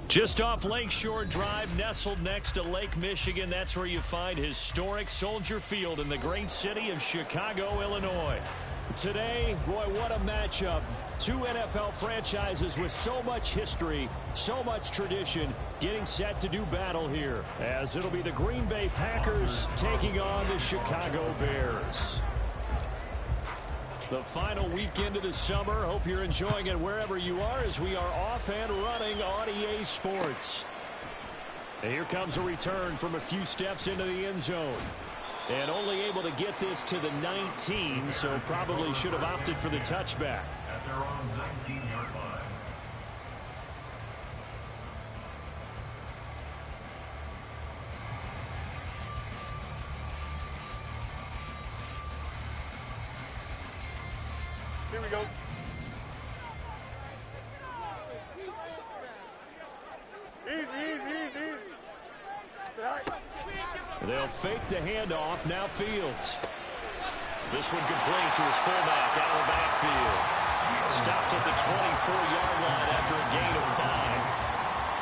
Just off Lakeshore Drive, nestled next to Lake Michigan, that's where you find historic Soldier Field in the great city of Chicago, Illinois. Today, boy, what a matchup. Two NFL franchises with so much history, so much tradition, getting set to do battle here, as it'll be the Green Bay Packers taking on the Chicago Bears. The final weekend of the summer. Hope you're enjoying it wherever you are as we are off and running on EA Sports. And here comes a return from a few steps into the end zone. And only able to get this to the 19, so probably should have opted for the touchback. At their own 19-yard line. Here we go. Easy. They'll fake the handoff. Now Fields. This one complete to his fullback out of the backfield. Stopped at the 24-yard line after a gain of 5.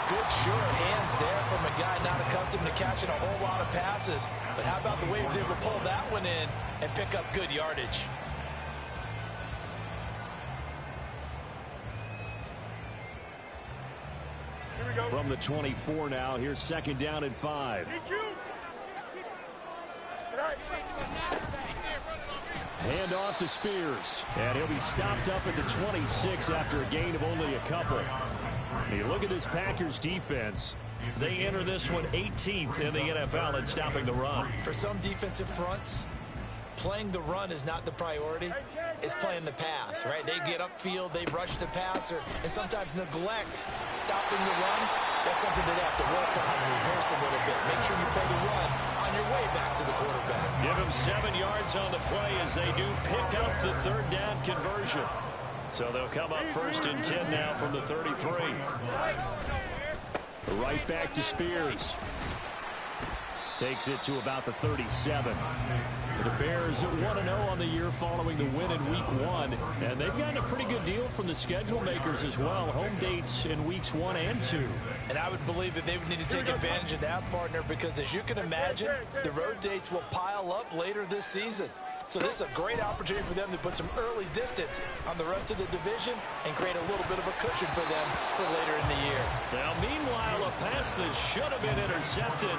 Good short hands there from a guy not accustomed to catching a whole lot of passes. But how about the way he was able to pull that one in and pick up good yardage? From the 24 now, here's second down and 5. Hand off to Spears. And he'll be stopped up at the 26 after a gain of only a couple. You look at this Packers defense. They enter this one 18th in the NFL at stopping the run. For some defensive fronts, playing the run is not the priority. It's playing the pass, right? They get upfield, they rush the passer, and sometimes neglect stopping the run. That's something that they have to work on and reverse a little bit. Make sure you play the run on your way back to the quarterback. Give them 7 yards on the play as they do pick up the third down conversion. So they'll come up first and 10 now from the 33. Right back to Spears. Takes it to about the 37. The Bears at 1-0 on the year following the win in Week 1. And they've gotten a pretty good deal from the schedule makers as well. Home dates in Weeks 1 and 2. And I would believe that they would need to take advantage of that, partner, because as you can imagine, the road dates will pile up later this season. So this is a great opportunity for them to put some early distance on the rest of the division and create a little bit of a cushion for them for later in the year. Now, meanwhile, a pass that should have been intercepted,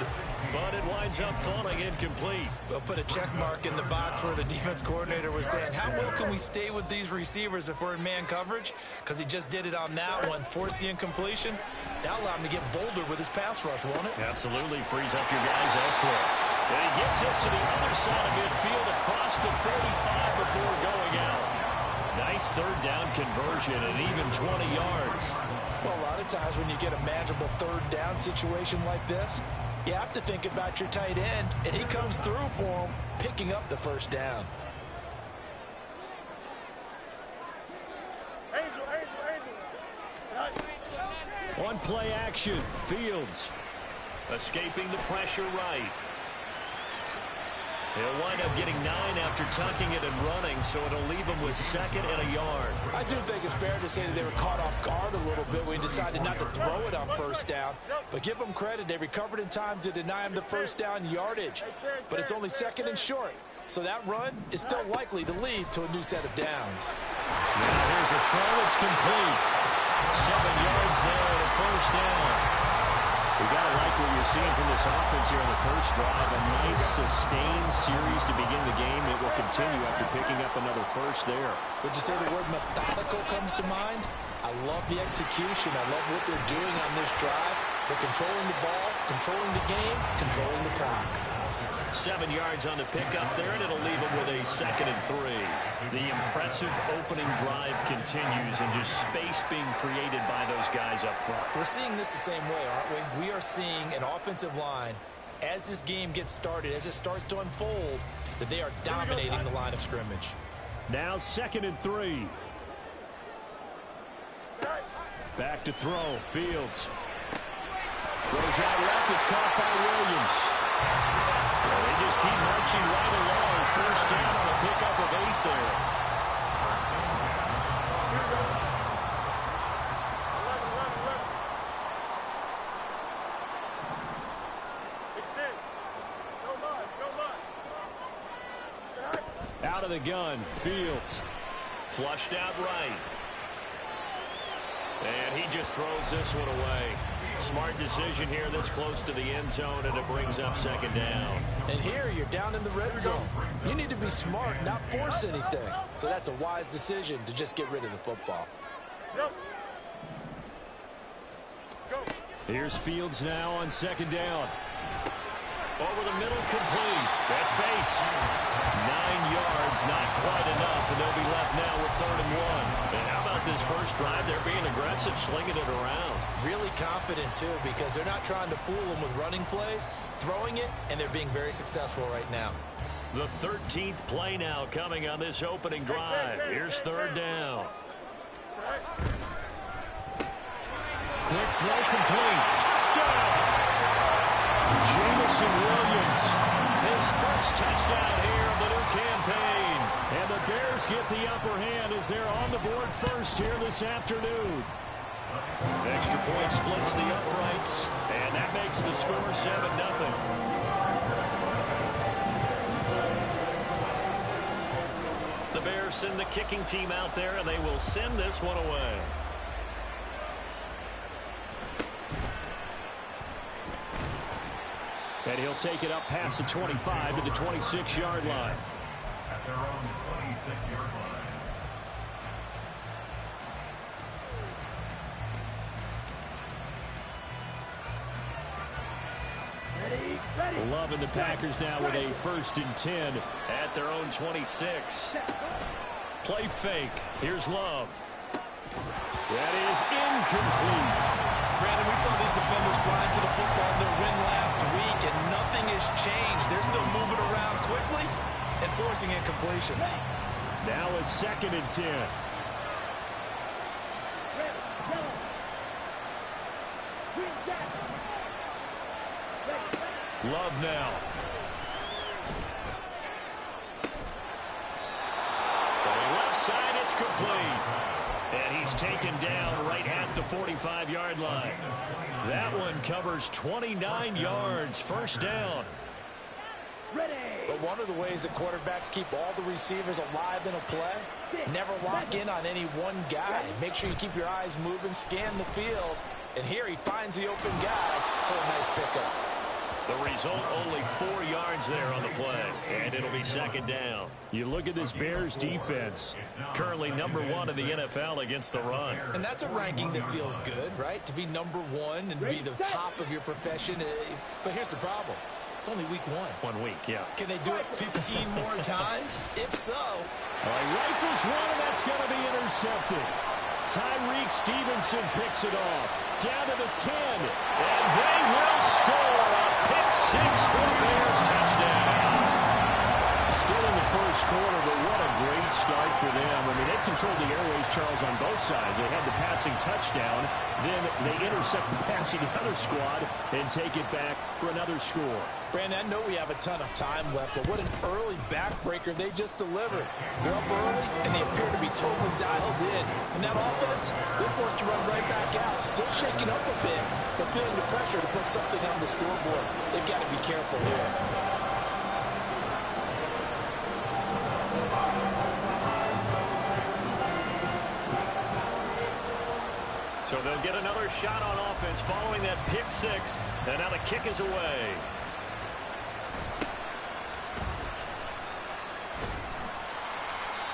but it winds up falling incomplete. We'll put a check mark in the box where the defense coordinator was saying, how well can we stay with these receivers if we're in man coverage? Because he just did it on that one, force the incompletion. That allowed him to get bolder with his pass rush, won't it? Absolutely, frees up your guys elsewhere. And he gets us to the other side of midfield across the 45 before going out. Nice third down conversion and even 20 yards. Well, a lot of times when you get a manageable third down situation like this, you have to think about your tight end, and he comes through for him, picking up the first down. One play action. Fields escaping the pressure right. He'll wind up getting 9 after tucking it and running, so it'll leave him with second and a yard. I do think it's fair to say that they were caught off guard a little bit when he decided not to throw it on first down. But give them credit. They recovered in time to deny him the first down yardage. But it's only second and short. So that run is still likely to lead to a new set of downs. Now here's a throw. It's complete. 7 yards there and a first down. We've got to like what you're seeing from this offense here in the first drive. A nice, sustained series to begin the game. It will continue after picking up another first there. Would you say the word methodical comes to mind? I love the execution. I love what they're doing on this drive. They're controlling the ball, controlling the game, controlling the clock. 7 yards on the pickup there, and it'll leave them with a second and 3. The impressive opening drive continues, and just space being created by those guys up front. We're seeing this the same way, aren't we? We are seeing an offensive line, as this game gets started, as it starts to unfold, that they are dominating the line of scrimmage. Now second and 3. Back to throw. Fields. Goes out left. It's caught by Williams. They just keep marching right along. First down on a pickup of 8 there. Out of the gun, Fields. Flushed out right. And he just throws this one away. Smart decision here this close to the end zone, and it brings up second down. And here you're down in the red zone. You need to be smart, not force anything. So that's a wise decision to just get rid of the football. Here's Fields now on second down. Over the middle, complete. That's Bates. 9 yards, not quite enough, and they'll be left now with 3rd and 1. And how about this first drive? They're being aggressive, slinging it around. Really confident, too, because they're not trying to fool them with running plays, throwing it, and they're being very successful right now. The 13th play now coming on this opening drive. Here's 3rd down. Quick throw complete. Touchdown! Jamison Williams, his first touchdown here of the new campaign. And the Bears get the upper hand as they're on the board first here this afternoon. Extra point splits the uprights, and that makes the score 7-0. The Bears send the kicking team out there, and they will send this one away. And he'll take it up past the 25 to the 26-yard line. At their own 26-yard line. Love and the Packers now with a 1st and 10 at their own 26. Play fake. Here's Love. That is incomplete. Brandon, we saw these defenders flying to the football in their win last week, and nothing has changed. They're still moving around quickly and forcing incompletions. Now a 2nd and 10. Love now. Throwing left side, it's complete. And he's taken down right at the 45-yard line. That one covers 29 yards. 1st down. But one of the ways that quarterbacks keep all the receivers alive in a play, never lock in on any one guy. Make sure you keep your eyes moving, scan the field. And here he finds the open guy for a nice pickup. The result, only 4 yards there on the play, and it'll be 2nd down. You look at this Bears defense, currently number 1 in the NFL against the run. And that's a ranking that feels good, right? To be number 1 and be the top of your profession. But here's the problem. It's only week 1. 1 week, yeah. Can they do it 15 more times? If so. All right, rifles one, and that's going to be intercepted. Tyreek Stevenson picks it off. Down to the 10. And they will score. A pick 6 for the Bears touchdown. Still in the first quarter, but what a great start for them. I mean, they've controlled the airways, Charles, on both sides. They had the passing touchdown. Then they intercept the passing the other squad and take it back for another score. Brandon, I know we have a ton of time left, but what an early backbreaker they just delivered. They're up early, and they appear to be totally dialed in. And that offense, they're forced to run right back out. Still shaking up a bit, but feeling the pressure to put something on the scoreboard. They've got to be careful here. So they'll get another shot on offense following that pick 6, and now the kick is away.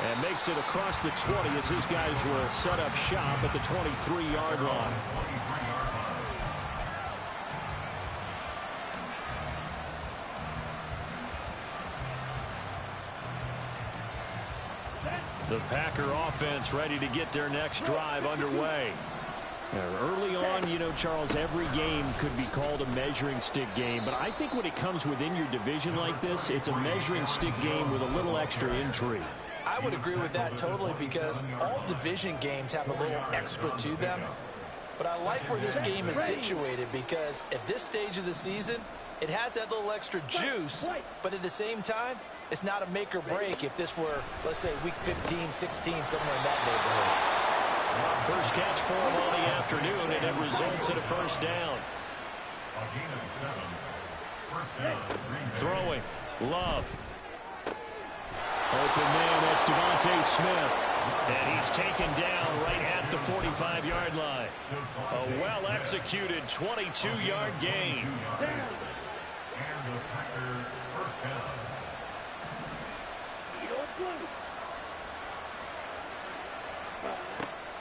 And makes it across the 20 as his guys will set up shop at the 23-yard line. The Packer offense ready to get their next drive underway. Early on, you know, Charles, every game could be called a measuring stick game. But I think when it comes within your division like this, it's a measuring stick game with a little extra intrigue. I would agree with that totally because all division games have a little extra to them. But I like where this game is situated because at this stage of the season, it has that little extra juice. But at the same time, it's not a make or break if this were, let's say, week 15, 16, somewhere in that neighborhood. First catch for him all the afternoon, and it results in a 1st down. A gain of 7. 1st down. Throwing. Love. Open man, that's Devontae Smith. And he's taken down right at the 45-yard line. A well-executed 22-yard gain. And the Packers first down.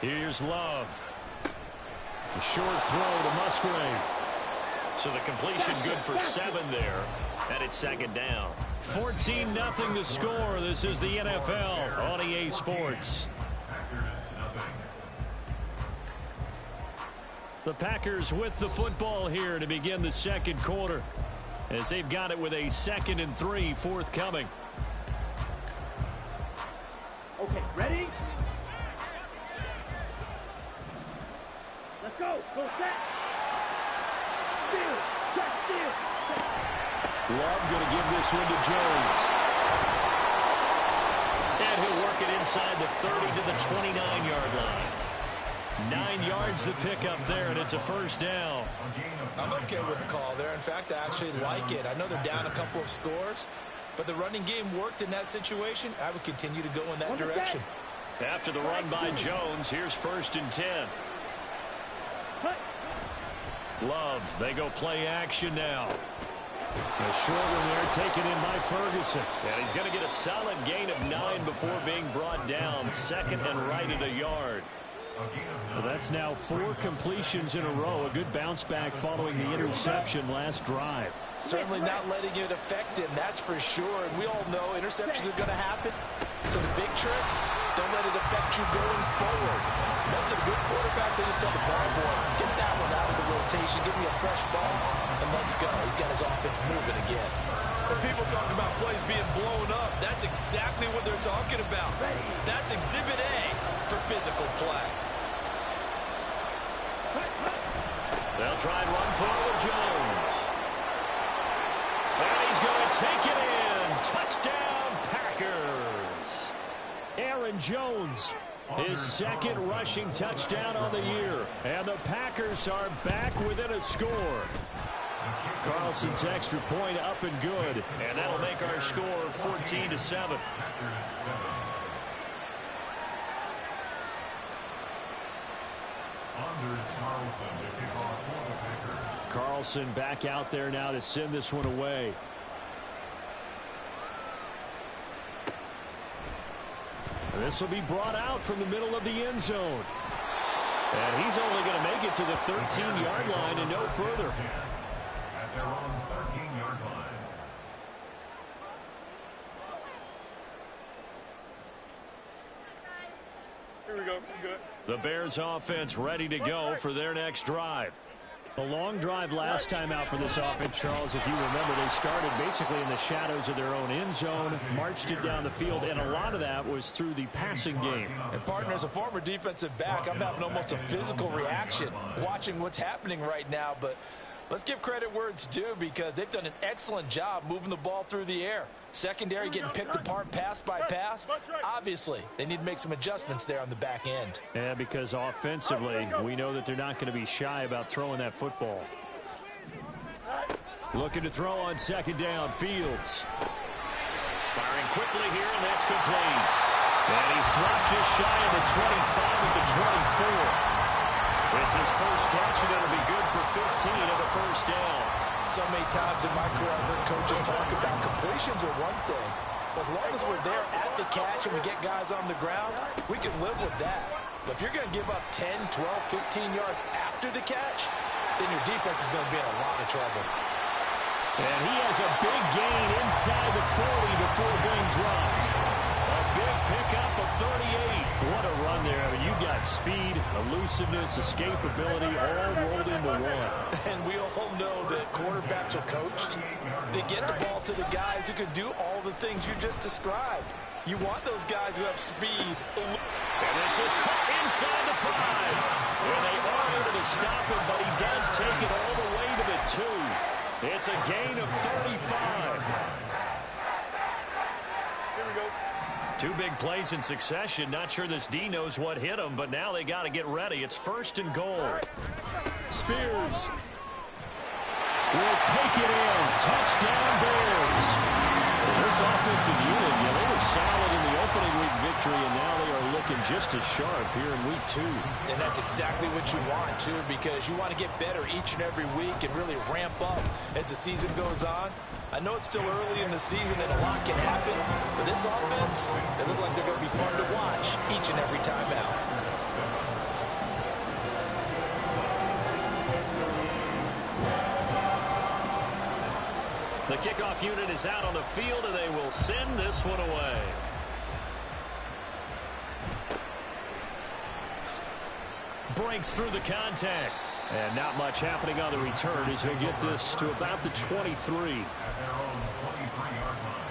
Here's Love. A short throw to Musgrave. So the completion good for 7 there. And it's second down. 14-0 the score. This is the NFL on EA Sports. The Packers with the football here to begin the second quarter, as they've got it with a 2nd and 3 forthcoming. Okay, ready? Let's go. Go set. Steal. Check steal. Love going to give this one to Jones. And he'll work it inside the 30 to the 29-yard line. 9 yards to pick up there, and it's a first down. I'm okay with the call there. In fact, I actually like it. I know they're down a couple of scores, but the running game worked in that situation. I would continue to go in that direction. After the run by Jones, here's 1st and 10. Love, they go play action now. A short one there taken in by Ferguson. And he's going to get a solid gain of 9 before being brought down. 2nd and right at a yard. Well, that's now 4 completions in a row. A good bounce back following the interception last drive. Certainly not letting it affect him, that's for sure. And we all know interceptions are going to happen. So the big trick, don't let it affect you going forward. Most of the good quarterbacks, they just tell the ball boy, get that one out of the rotation, give me a fresh ball, and let's go. He's got his offense moving again. When people talk about plays being blown up, that's exactly what they're talking about. That's Exhibit A for physical play. They'll try and run forward Jones. And he's going to take it in. Touchdown, Packers. Aaron Jones, his 2nd rushing touchdown on the year. And the Packers are back within a score. Carlson's extra point up and good. And that'll make our score 14-7. Carlson back out there now to send this one away. This will be brought out from the middle of the end zone. And he's only going to make it to the 13-yard line and no further. At their own 13-yard line. Here we go. Good. The Bears offense ready to go for their next drive. A long drive last time out for this offense, Charles. If you remember, they started basically in the shadows of their own end zone, marched it down the field, and a lot of that was through the passing game. And partner, as a former defensive back, I'm having almost a physical reaction watching what's happening right now. But let's give credit where it's due, because they've done an excellent job moving the ball through the air. Secondary getting picked apart pass by pass. Obviously, they need to make some adjustments there on the back end. Yeah, because offensively, we know that they're not going to be shy about throwing that football. Looking to throw on 2nd down, Fields. Firing quickly here, and that's complete. And he's dropped just shy of the 25 at the 24. It's his first catch, and it'll be good for 15 at a first down. So many times in my career, I've heard coaches talk about completions are one thing. But as long as we're there at the catch and we get guys on the ground, we can live with that. But if you're going to give up 10, 12, 15 yards after the catch, then your defense is going to be in a lot of trouble. And he has a big gain inside the 40 before being dropped. A big pickup of 38. What a run there. I mean, you got speed, elusiveness, escapability, all rolled into one. And we all know that quarterbacks are coached. They get the ball to the guys who can do all the things you just described. You want those guys who have speed. And this is caught inside the 5. And they are able to stop him, but he does take it all the way to the 2. It's a gain of 35. Here we go. 2 big plays in succession. Not sure this D knows what hit him, but now they got to get ready. It's 1st and goal. Spears will take it in. Touchdown, Bears. this offensive unit, they were solid in the opening week victory, and now they are looking just as sharp here in week 2. And that's exactly what you want, too, because you want to get better each and every week and really ramp up as the season goes on. I know it's still early in the season and a lot can happen, but this offense, they look like they're going to be fun to watch each and every time out. The kickoff unit is out on the field, and they will send this one away. Breaks through the contact. And not much happening on the return as he'll get this to about the 23. At their own 23-yard line.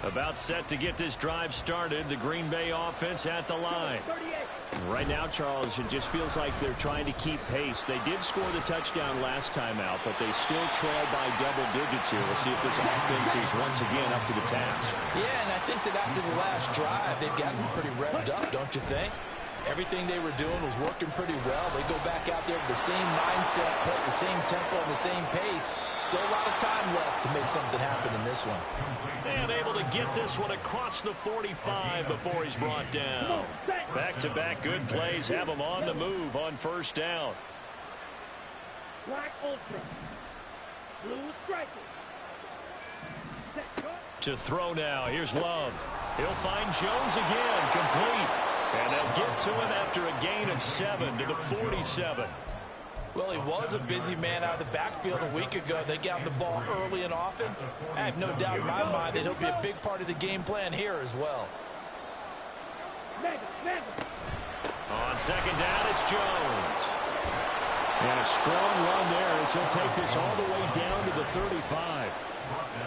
About set to get this drive started. The Green Bay offense at the line. Right now, Charles, it just feels like they're trying to keep pace. They did score the touchdown last time out, but they still trail by double digits here. We'll see if this offense is once again up to the task. Yeah, and I think that after the last drive, they've gotten pretty revved up, don't you think? Everything they were doing was working pretty well. They go back out there with the same mindset, play the same tempo, and the same pace. Still a lot of time left to make something happen in this one. And able to get this one across the 45 before he's brought down. Back-to-back good plays have him on the move on first down. Black Ultra. Blue Striker. To throw now. Here's Love. He'll find Jones again. Complete. And they'll get to him after a gain of 7 to the 47. Well, he was a busy man out of the backfield a week ago. They got the ball early and often. I have no doubt in my mind that he'll be a big part of the game plan here as well. On second down, it's Jones. And a strong run there as he'll take this all the way down to the 35.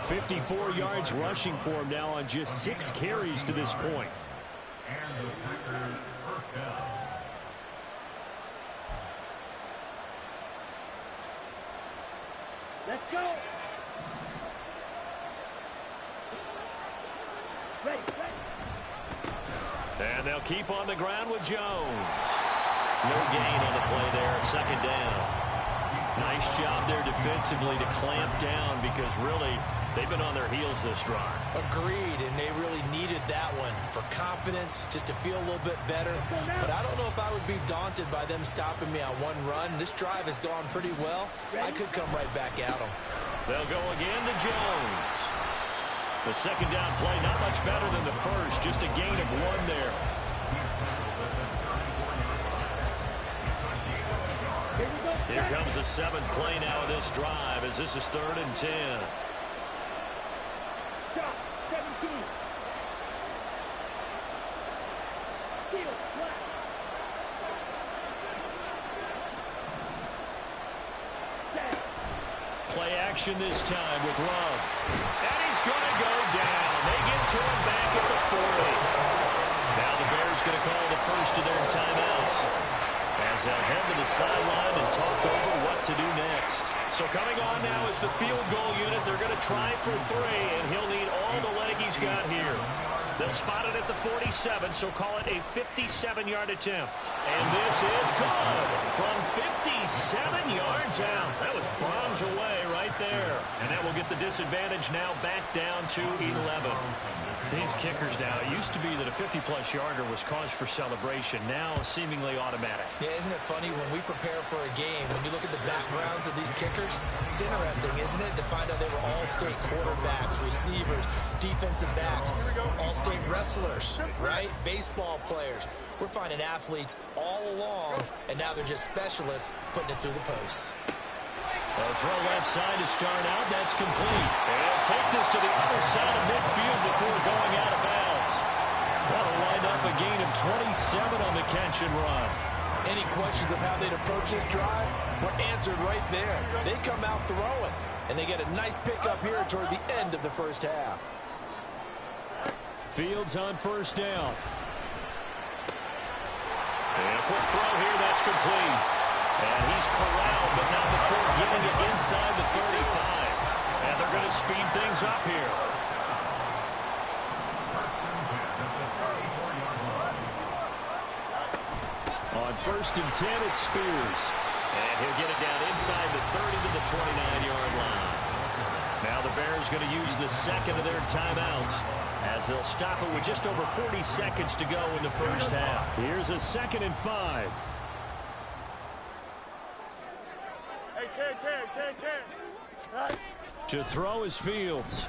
54 yards rushing for him now on just 6 carries to this point. And the Packers first down. Let's go. Ready. And they'll keep on the ground with Jones. No gain on the play there. Second down. Nice job there defensively to clamp down because really they've been on their heels this drive. Agreed, and they really needed that one for confidence, just to feel a little bit better. But I don't know if I would be daunted by them stopping me on one run. This drive has gone pretty well. I could come right back at them. They'll go again to Jones. The second down play, not much better than the first, just a gain of 1 there. Here comes the 7th play now of this drive as this is 3rd and 10. Stop. 17. Field flat. Play action this time with Love. And he's going to go down. They get to him back at the 40. Now the Bears going to call the first of their timeouts as they'll head to the sideline and talk over what to do next. So coming on now is the field goal unit. They're going to try for 3, and he'll need all the leg he's got here. They'll spot it at the 47, so call it a 57-yard attempt. And this is good from 57 yards out. That was bombs away right there. And that will get the disadvantage now back down to 11. These kickers now, it used to be that a 50-plus yarder was cause for celebration. Now seemingly automatic. Yeah, isn't it funny when we prepare for a game, when you look at the backgrounds of these kickers, it's interesting, isn't it, to find out they were all-state quarterbacks, receivers, defensive backs, all-state wrestlers, right? Baseball players. We're finding athletes all along, and now they're just specialists putting it through the posts. A throw left side to start out. That's complete. And take this to the other side of midfield before going out of bounds. That'll wind up a gain of 27 on the catch and run. Any questions of how they'd approach this drive were answered right there. They come out throwing, and they get a nice pickup here toward the end of the first half. Fields on first down. And a quick throw here. That's complete. And he's corralled, but not before getting it inside the 35. And they're going to speed things up here. On 1st and 10, it's Spears. And he'll get it down inside the 30 to the 29-yard line. Now the Bears going to use the second of their timeouts as they'll stop it with just over 40 seconds to go in the first half. Here's a 2nd and 5. To throw is Fields.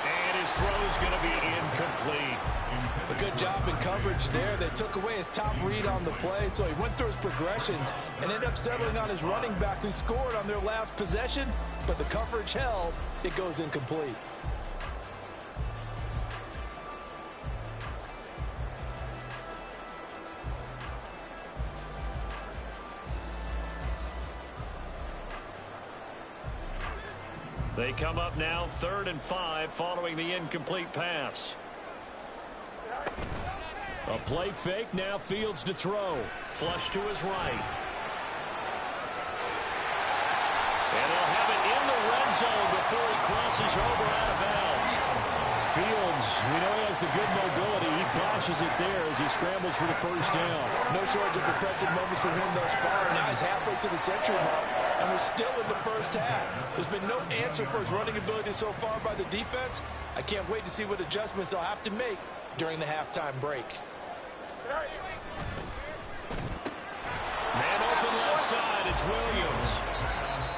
And his throw is going to be incomplete. A good job in coverage there. They took away his top read on the play, so he went through his progressions and ended up settling on his running back who scored on their last possession, but the coverage held. It goes incomplete. They come up now 3rd and 5 following the incomplete pass. A play fake, now Fields to throw. Flush to his right. And he'll have it in the red zone before he crosses over out of bounds. Fields, we know he has the good mobility. He flashes it there as he scrambles for the first down. No shortage of impressive moments for him thus far. Now he's halfway to the century mark, and we're still in the first half. There's been no answer for his running ability so far by the defense. I can't wait to see what adjustments they'll have to make during the halftime break. Man open left side, it's Williams.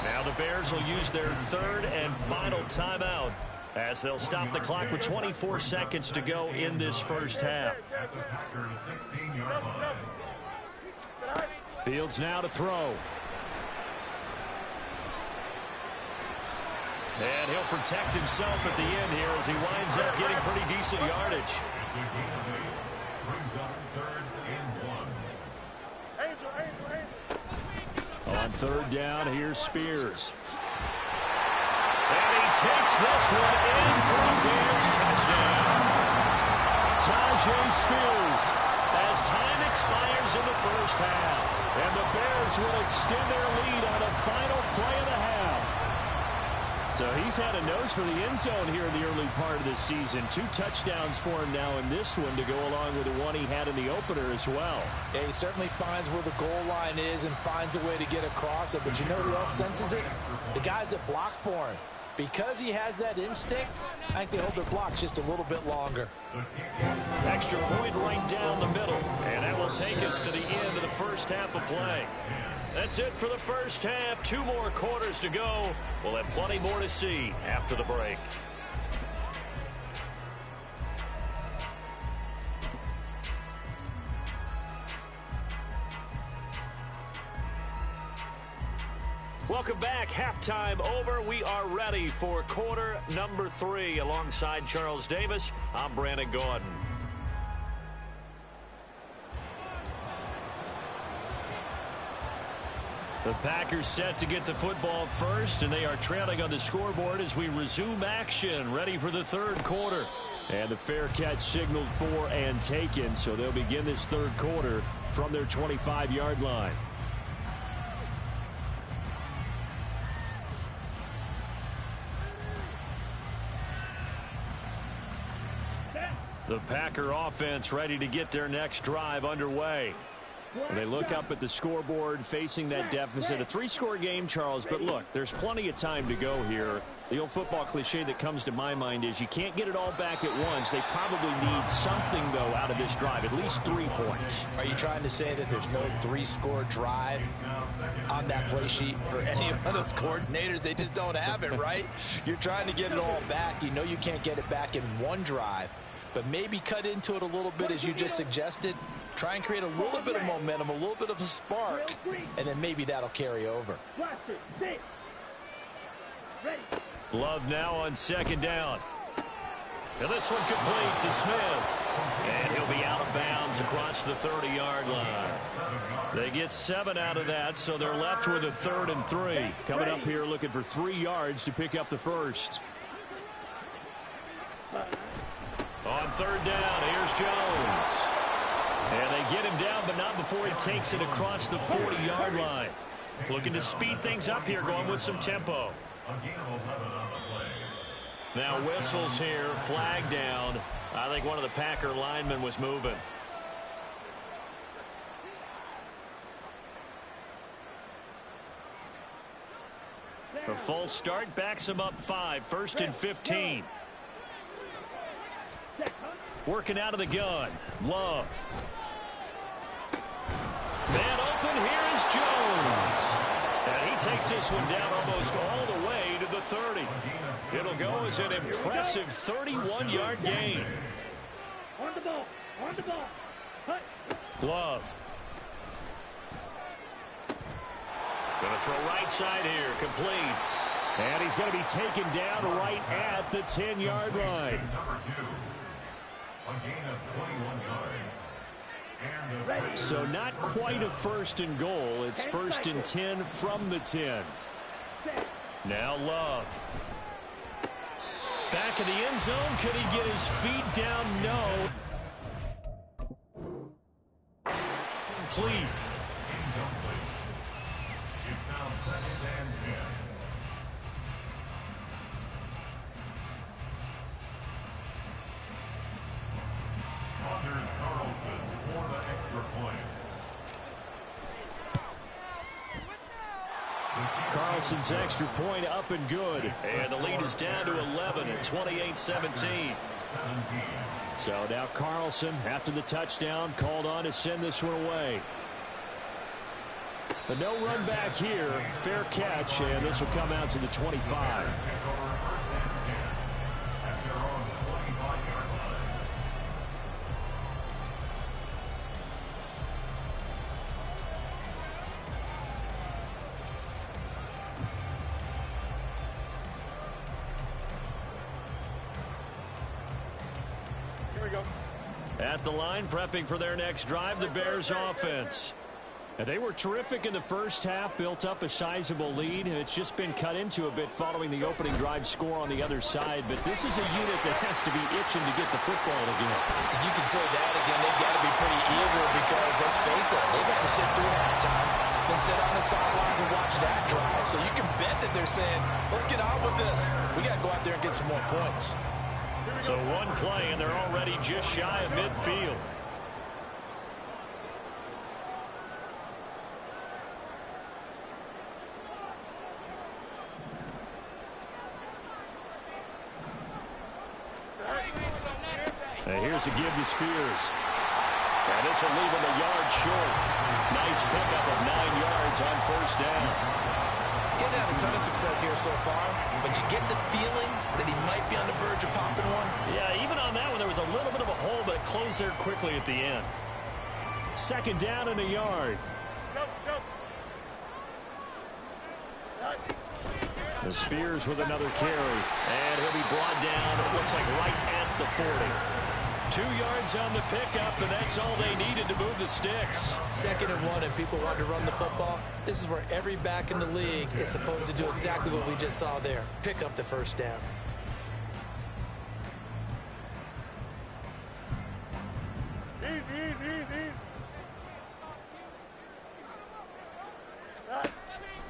Now the Bears will use their 3rd and final timeout as they'll stop the clock with 24 seconds to go in this first half. Fields now to throw. And he'll protect himself at the end here as he winds up getting pretty decent yardage. On 3rd down, here's Spears. And he takes this one in for a Bears touchdown. Tajay Spears as time expires in the first half. And the Bears will extend their lead on a final play of the half. So he's had a nose for the end zone here in the early part of this season. 2 touchdowns for him now in this one to go along with the one he had in the opener as well. Yeah, he certainly finds where the goal line is and finds a way to get across it. But you know who else senses it? The guys that block for him. Because he has that instinct, I think they hold their blocks just a little bit longer. Extra point right down the middle. And that will take us to the end of the first half of play. That's it for the first half. 2 more quarters to go. We'll have plenty more to see after the break. Welcome back. Halftime over. We are ready for quarter number 3. Alongside Charles Davis, I'm Brandon Gordon. The Packers set to get the football first, and they are trailing on the scoreboard as we resume action, ready for the 3rd quarter. And the fair catch signaled for and taken, so they'll begin this 3rd quarter from their 25-yard line. The Packer offense ready to get their next drive underway. They look up at the scoreboard facing that deficit. A 3-score game, Charles, but look, there's plenty of time to go here. The old football cliche that comes to my mind is you can't get it all back at once. They probably need something, though, out of this drive, at least 3 points. Are you trying to say that there's no 3-score drive on that play sheet for any of those coordinators? They just don't have it, right? You're trying to get it all back. You know you can't get it back in one drive, but maybe cut into it a little bit as you just suggested. Try and create a little bit of momentum, a little bit of a spark, and then maybe that'll carry over. Love now on 2nd down. And this one complete to Smith. And he'll be out of bounds across the 30-yard line. They get 7 out of that, so they're left with a 3rd and 3. Coming up here looking for 3 yards to pick up the first. On 3rd down, here's Jones. And they get him down, but not before he takes it across the 40-yard line. Looking to speed things up here, going with some tempo. A gain of 11 on the play. Now whistles here, flag down. I think one of the Packer linemen was moving. A false start backs him up 5, 1st and 15. Working out of the gun. Love. Man open, here is Jones. And he takes this one down almost all the way to the 30. It'll go as an impressive 31-yard gain. On the ball. On the ball. Cut. Love. Going to throw right side here, complete. And he's going to be taken down right at the 10-yard line. Number 2. A gain of 21 yards. So not quite a 1st and goal. It's 1st and 10 from the 10. Now Love. Back in the end zone. Could he get his feet down? No. Complete. Incomplete. It's now 2nd and 10. Anders Carlson for the extra point. Carlson's extra point up and good. And the lead is down to 11 at 28-17. So now Carlson, after the touchdown, called on to send this one away. But no run back here. Fair catch, and this will come out to the 25. At the line, prepping for their next drive, the Bears offense. And they were terrific in the first half, built up a sizable lead, and it's just been cut into a bit following the opening drive score on the other side. But this is a unit that has to be itching to get the football again. You can say that again. They've got to be pretty eager because, let's face it, they've got to sit through halftime, then sit on the sidelines and watch that drive. So you can bet that they're saying, let's get on with this. We got to go out there and get some more points. So one play, and they're already just shy of midfield. And here's a give to Spears. And this will leave him a yard short. Nice pickup of 9 yards on 1st down. Getting had a ton of success here so far, but you get the feeling that he might be on the verge of popping one. Yeah, even on that one, there was a little bit of a hole, but it closed there quickly at the end. 2nd down and a yard. The Spears with another carry, and he'll be brought down, it looks like right at the 40. 2 yards on the pickup, and that's all they needed to move the sticks. 2nd and 1, and people want to run the football. This is where every back in the league is supposed to do exactly what we just saw there. Pick up the 1st down.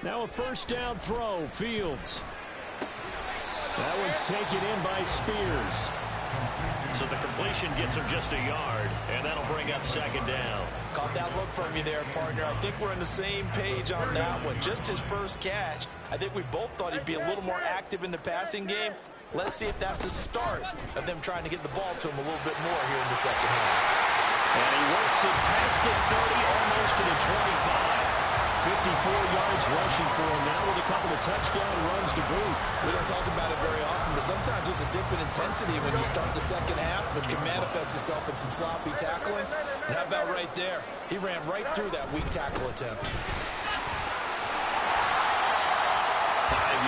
Now a 1st down throw, Fields. That one's taken in by Spears. So the completion gets him just a yard, and that'll bring up 2nd down. Caught that look from you there, partner. I think we're on the same page on that one. Just his first catch. I think we both thought he'd be a little more active in the passing game. Let's see if that's the start of them trying to get the ball to him a little bit more here in the 2nd half. And he works it past the 30, almost to the 25. 54 yards rushing for him now with a couple of touchdown runs to boot. We don't talk about it very often, but sometimes there's a dip in intensity when you start the 2nd half, which can manifest itself in some sloppy tackling. And how about right there? He ran right through that weak tackle attempt. 5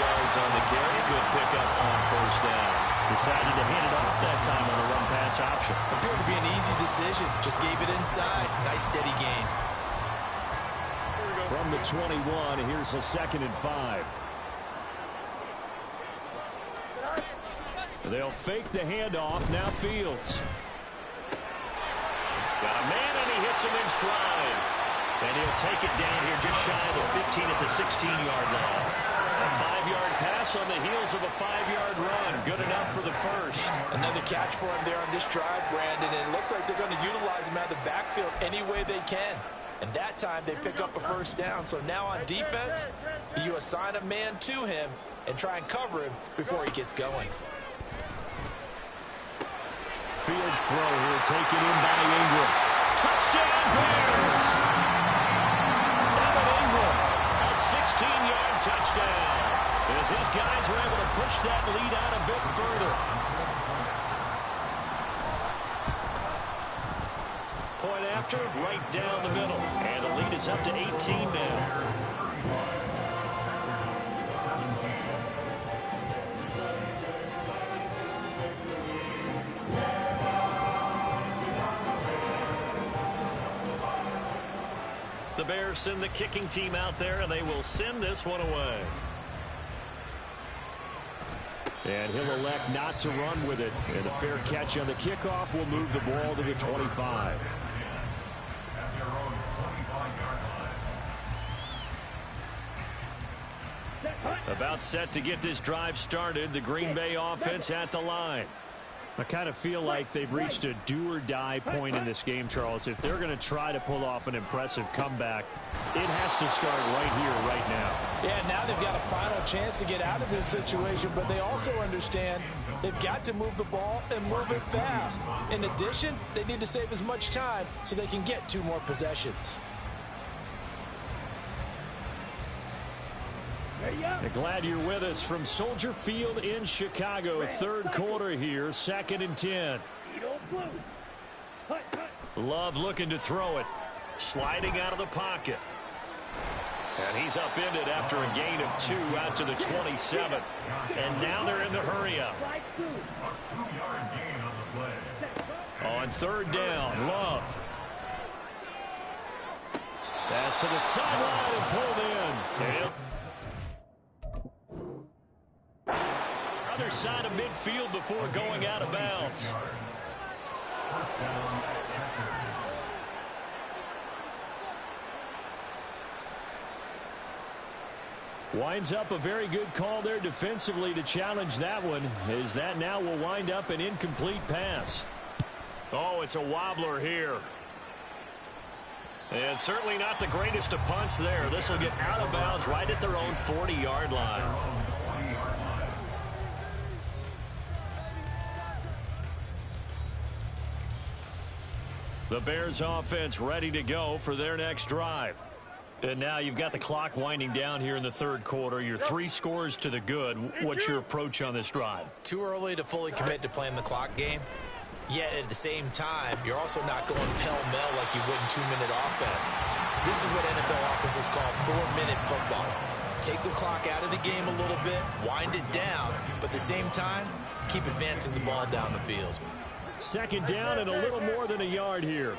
yards on the carry. Good pickup on 1st down. Decided to hand it off that time on a run-pass option. Appeared to be an easy decision. Just gave it inside. Nice steady gain. From the 21, here's a 2nd and 5. They'll fake the handoff. Now Fields. Got a man, and he hits him in stride. And he'll take it down here just shy of the 15 at the 16-yard line. A 5-yard pass on the heels of a 5-yard run. Good enough for the first. Another catch for him there on this drive, Brandon, and it looks like they're going to utilize him out of the backfield any way they can. And that time they pick up a first down. So now on defense, you assign a man to him and try and cover him before he gets going. Fields throw here taken in by Ingram. Touchdown Bears! Evan Ingram, a 16-yard touchdown. As his guys are able to push that lead out a bit further. Point after, right down the middle. And the lead is up to 18 now. The Bears send the kicking team out there, and they will send this one away. And he'll elect not to run with it. And a fair catch on the kickoff will move the ball to the 25. About set to get this drive started. The Green Bay offense at the line. I kind of feel like they've reached a do-or-die point in this game, Charles. If they're going to try to pull off an impressive comeback, it has to start right here, right now. Yeah, now they've got a final chance to get out of this situation, but they also understand they've got to move the ball and move it fast. In addition, they need to save as much time so they can get 2 more possessions. Glad you're with us from Soldier Field in Chicago. Third quarter here, 2nd and 10. Love looking to throw it. Sliding out of the pocket. And he's upended after a gain of 2 out to the 27. And now they're in the hurry-up. On 3rd down, Love. Pass to the sideline and pulled in. Other side of midfield before going out of bounds. Winds up a very good call there defensively to challenge that one, as that now will wind up an incomplete pass. Oh, it's a wobbler here. And certainly not the greatest of punts there. This will get out of bounds right at their own 40-yard line. The Bears offense ready to go for their next drive. And now you've got the clock winding down here in the 3rd quarter. You're 3 scores to the good. What's your approach on this drive? Too early to fully commit to playing the clock game. Yet at the same time, you're also not going pell-mell like you would in 2-minute offense. This is what NFL offenses call 4-minute football. Take the clock out of the game a little bit, wind it down, but at the same time, keep advancing the ball down the field. 2nd down and a little more than a yard here.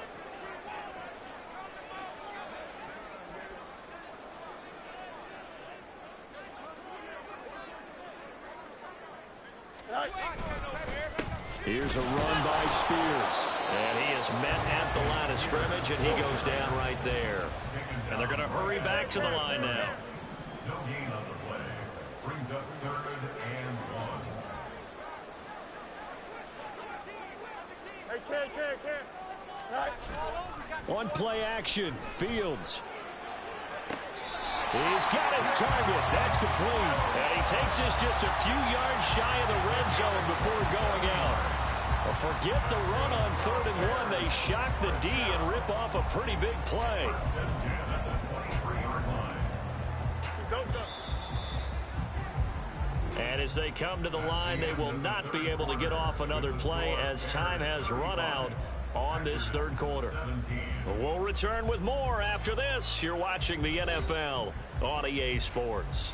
Here's a run by Spears. And he is met at the line of scrimmage, and he goes down right there. And they're going to hurry back to the line now. No gain on the play. Brings up 3rd and 1. On play action, Fields. He's got his target. That's complete. And he takes this just a few yards shy of the red zone before going out. Well, forget the run on 3rd and 1. They shock the D and rip off a pretty big play. And as they come to the line, they will not be able to get off another play as time has run out on this 3rd quarter. We'll return with more after this. You're watching the NFL on EA Sports.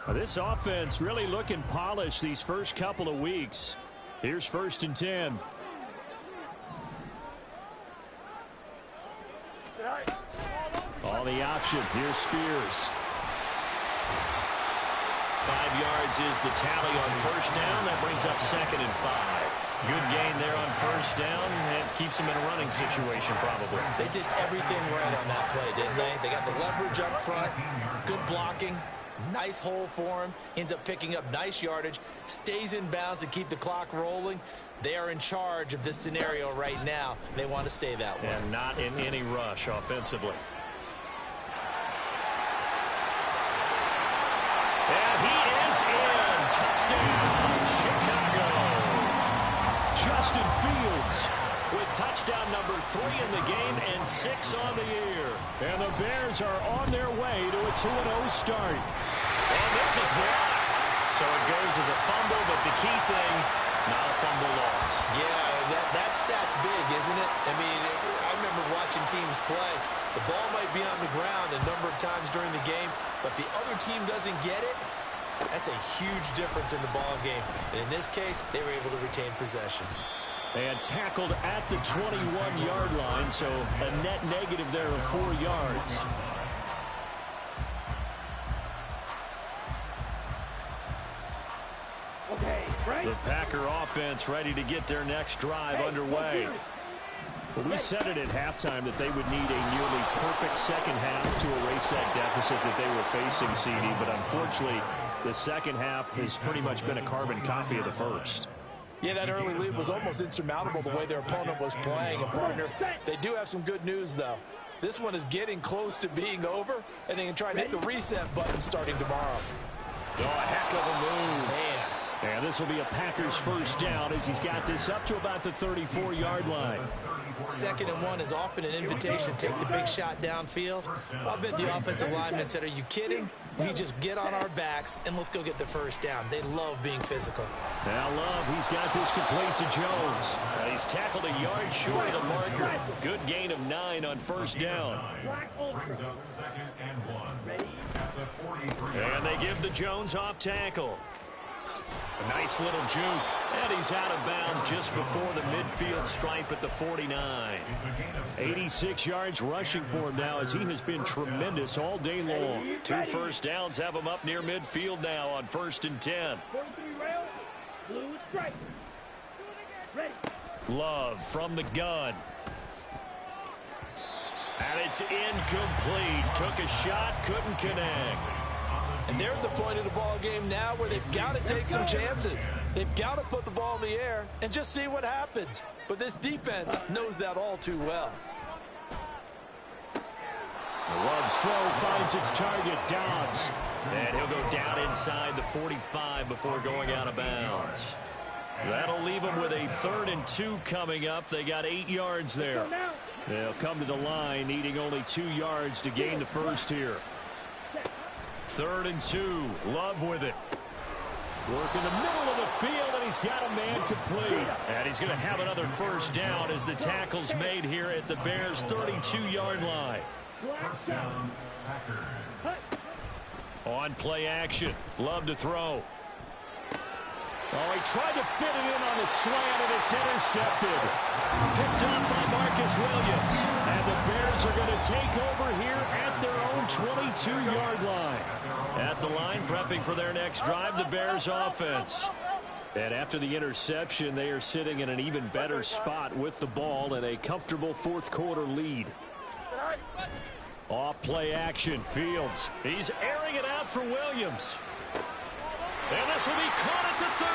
This offense really looking polished these first couple of weeks. Here's 1st and 10. On the option, here's Spears. 5 yards is the tally on first down. That brings up 2nd and 5. Good gain there on first down, and keeps them in a running situation probably. They did everything right on that play, didn't they? They got the leverage up front, good blocking, nice hole for him, ends up picking up nice yardage, stays in bounds to keep the clock rolling. They are in charge of this scenario right now. They want to stay that way. And not in any rush offensively. And he is in. Touchdown, Chicago. Justin Fields with touchdown number 3 in the game and 6 on the year. And the Bears are on their way to a 2-0 start. And this is blocked. So it goes as a fumble, but the key thing, not a fumble loss. Yeah, that stat's big, isn't it? I mean, I remember watching teams play. The ball might be on the ground a number of times during the game, but the other team doesn't get it. That's a huge difference in the ball game. And in this case, they were able to retain possession. And tackled at the 21-yard line, so a net negative there of 4 yards. The Packer offense ready to get their next drive underway. But we said it at halftime that they would need a nearly perfect second half to erase that deficit that they were facing, CD. But unfortunately, the second half has pretty much been a carbon copy of the first. Yeah, that early lead was almost insurmountable the way their opponent was playing. And, partner, they do have some good news, though. This one is getting close to being over, and they can try and hit the reset button starting tomorrow. Oh, a heck of a move. Man. And this will be a Packers first down as he's got this up to about the 34-yard line. 2nd and 1 is often an invitation to take the big shot downfield. I'll bet the offensive lineman said, are you kidding? We just get on our backs and let's go get the first down. They love being physical. Now Love, he's got this complete to Jones. He's tackled a yard short of the marker. Good gain of 9 on first down. And they give the Jones off tackle. A nice little juke, and he's out of bounds just before the midfield stripe at the 49. 86 yards rushing for him now as he has been tremendous all day long. 2 first downs have him up near midfield now on 1st and 10. Love from the gun. And it's incomplete. Took a shot, couldn't connect. And they're at the point of the ball game now where they've got to take some chances. They've got to put the ball in the air and just see what happens. But this defense knows that all too well. Love's throw finds its target, Dobbs. And he'll go down inside the 45 before going out of bounds. That'll leave them with a 3rd and 2 coming up. They got 8 yards there. They'll come to the line, needing only 2 yards to gain the first here. 3rd and 2. Love with it. Work in the middle of the field, and he's got a man complete. And he's going to have another first down as the tackle's made here at the Bears' 32-yard line. On play action. Love to throw. Oh, he tried to fit it in on the slant, and it's intercepted. Picked up by Marcus Williams. And the Bears are going to take over here at their own 22-yard line. At the line, prepping for their next drive, the Bears offense. And after the interception, they are sitting in an even better spot with the ball and a comfortable 4th quarter lead. Off play action, Fields. He's airing it out for Williams. And this will be caught at the 30.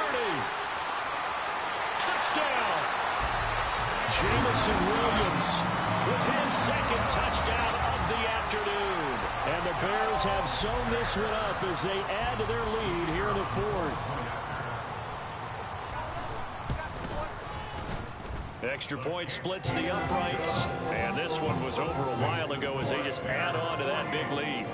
Touchdown. Jamison Williams with his 2nd touchdown of the afternoon. And the Bears have sewn this one up as they add to their lead here in the 4th. Extra point splits the uprights. And this one was over a while ago as they just add on to that big lead.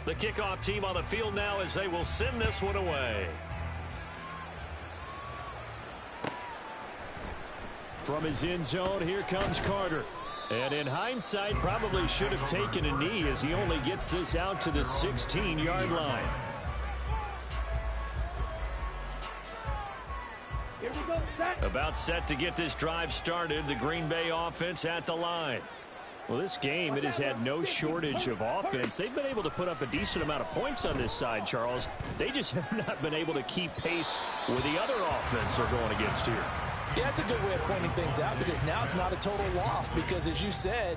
The kickoff team on the field now as they will send this one away. From his end zone, here comes Carter. And in hindsight, probably should have taken a knee as he only gets this out to the 16-yard line. About set to get this drive started. The Green Bay offense at the line. Well, this game, it has had no shortage of offense. They've been able to put up a decent amount of points on this side, Charles. They just have not been able to keep pace with the other offense they're going against here. Yeah, that's a good way of pointing things out, because now it's not a total loss, because as you said,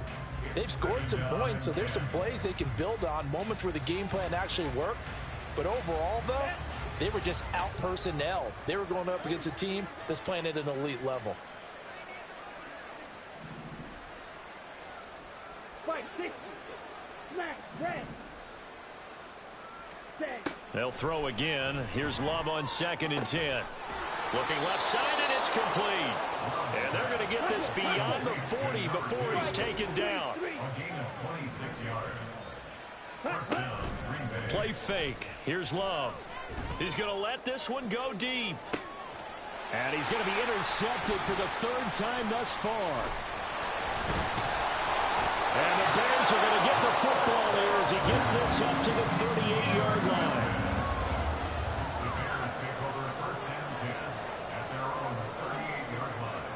they've scored some points, so there's some plays they can build on, moments where the game plan actually worked. But overall, though, they were just out-personnel. They were going up against a team that's playing at an elite level. They'll throw again. Here's Love on 2nd and 10. Looking left side, and it's complete. And they're going to get this beyond the 40 before he's taken down. A gain of 26 yards. First down, Green Bay. Play fake. Here's Love. He's going to let this one go deep. And he's going to be intercepted for the 3rd time thus far. And the Bears are going to get the football here as he gets this up to the 38-yard line. The Bears take over 1st and 10 at their own 38-yard line.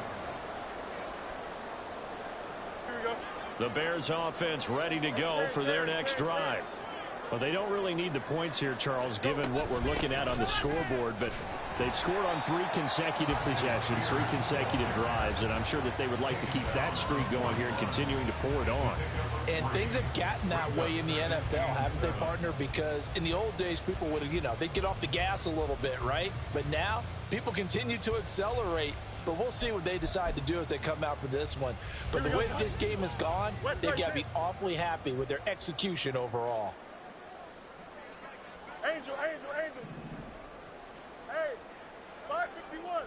The Bears offense ready to go for their next drive. Well, they don't really need the points here, Charles, given what we're looking at on the scoreboard, but they've scored on 3 consecutive possessions, 3 consecutive drives, and I'm sure that they would like to keep that streak going here and continuing to pour it on. And things have gotten that way in the NFL, haven't they, partner? Because in the old days, people would, they'd get off the gas a little bit, right? But now, people continue to accelerate. But we'll see what they decide to do as they come out for this one. But the way that this game has gone, they've got to be awfully happy with their execution overall. Angel. Hey, 551.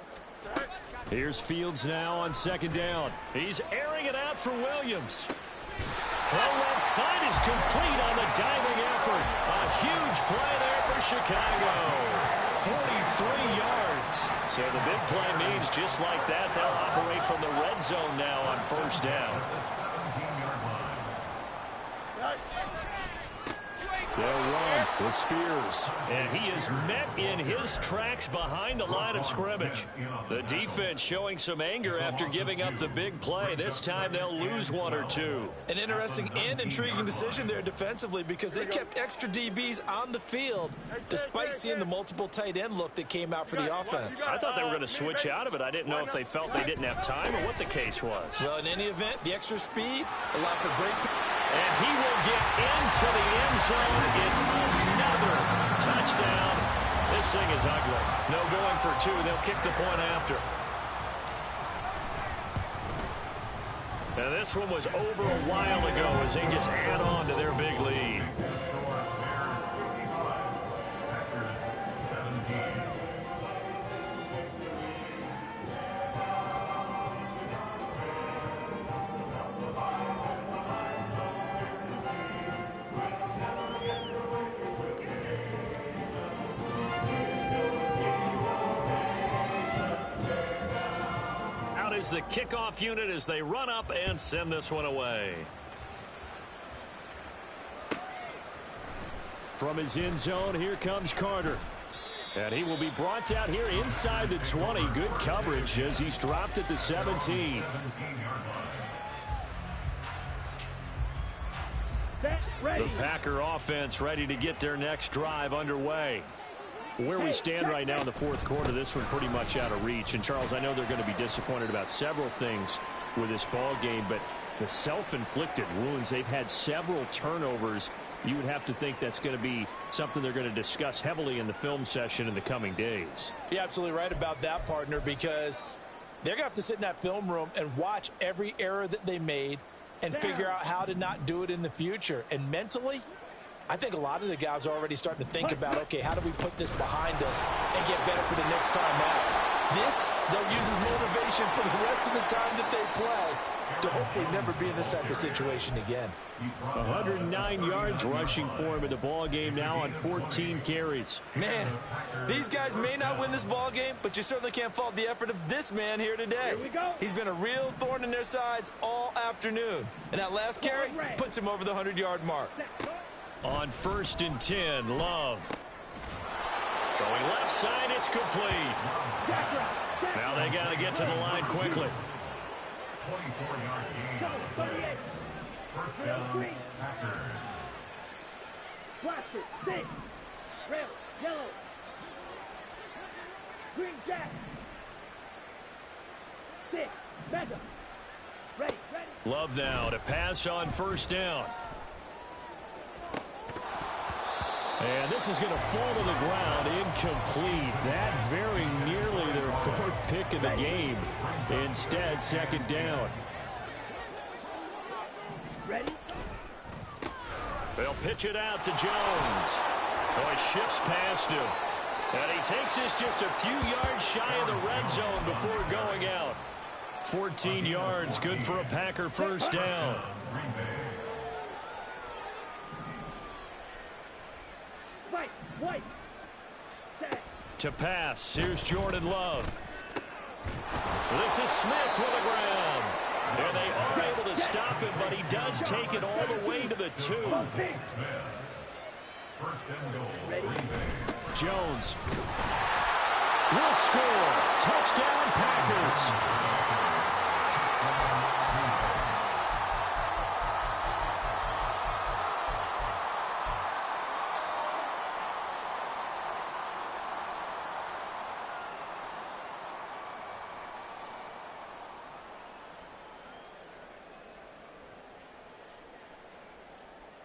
Here's Fields now on 2nd down. He's airing it out for Williams. Throw left side is complete on the diving effort. A huge play there for Chicago. 43 yards. So the big play means just like that, they'll operate from the red zone now on 1st down. They'll run with Spears. And he is met in his tracks behind the line of scrimmage. The defense showing some anger after giving up the big play. This time they'll lose 1 or 2. An interesting and intriguing decision there defensively, because they kept extra DBs on the field despite seeing the multiple tight end look that came out for the offense. I thought they were going to switch out of it. I didn't know if they felt they didn't have time or what the case was. Well, in any event, the extra speed allowed for great... And he will get into the end zone. It's another touchdown. This thing is ugly. No going for 2. They'll kick the point after. And this one was over a while ago as they just add on to their big lead. The kickoff unit as they run up and send this one away. From his end zone, here comes Carter. And he will be brought out here inside the 20. Good coverage as he's dropped at the 17. The Packer offense ready to get their next drive underway. Where we stand right now in the 4th quarter, this one pretty much out of reach. And, Charles, I know they're going to be disappointed about several things with this ball game, but the self-inflicted wounds, they've had several turnovers. You would have to think that's going to be something they're going to discuss heavily in the film session in the coming days. You're absolutely right about that, partner, because they're going to have to sit in that film room and watch every error that they made and figure out how to not do it in the future. And mentally, I think a lot of the guys are already starting to think about, okay, how do we put this behind us and get better for the next time out? This, they'll use as motivation for the rest of the time that they play to hopefully never be in this type of situation again. 109 yards rushing for him in the ball game now on 14 carries. Man, these guys may not win this ball game, but you certainly can't fault the effort of this man here today. He's been a real thorn in their sides all afternoon. And that last carry puts him over the 100-yard mark. On 1st and 10, Love. Throwing left side, it's complete. Now They got to get to the line quickly. 24-yard gain. 38. First down, Packers. Blaster, 6. Red, yellow. Green jack. 6. Mega. Ready. Love now to pass on first down. And this is going to fall to the ground, incomplete. That very nearly their fourth pick of the game. Instead, second down. Ready. They'll pitch it out to Jones. Oh, it shifts past him. And he takes this just a few yards shy of the red zone before going out. 14 yards, good for a Packer first down. White. Set. To pass, here's Jordan Love. This is Smith with the ground. And they are able to stop him, but he does take it all the way to the 2. Jones will score. Touchdown, Packers.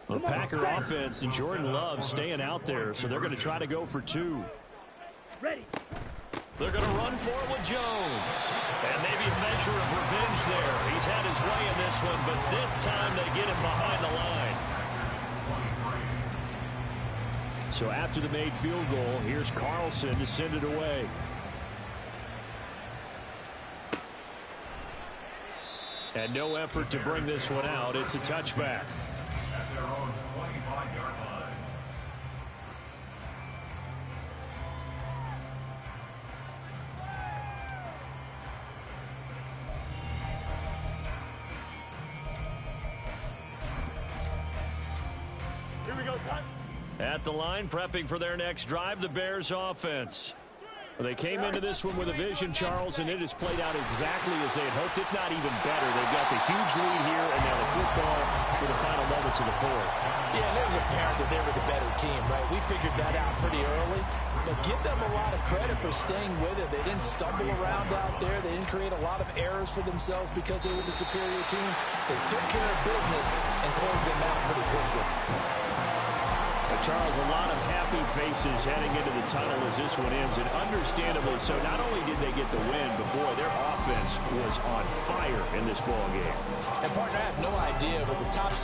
The Packer offense and Jordan Love staying out there, so they're going to try to go for 2. Ready. They're going to run for it with Jones. And maybe a measure of revenge there. He's had his way in this one, but this time they get him behind the line. So after the made field goal, here's Carlson to send it away. And no effort to bring this one out. It's a touchback. At their own 25-yard line. Here we go, son. At the line, prepping for their next drive, the Bears offense. They came into this one with a vision, Charles, and it has played out exactly as they had hoped, if not even better. They've got the huge lead here, and now the football for the final moments of the fourth. Yeah, and it was apparent that they were the better team, right? We figured that out pretty early. But give them a lot of credit for staying with it. They didn't stumble around out there. They didn't create a lot of errors for themselves because they were the superior team. They took care of business and closed them out pretty quickly. Charles, a lot of happy faces heading into the tunnel as this one ends, and understandably so. Not only did they get the win, but boy, their offense was on fire in this ball game. And partner, I have no idea, but the top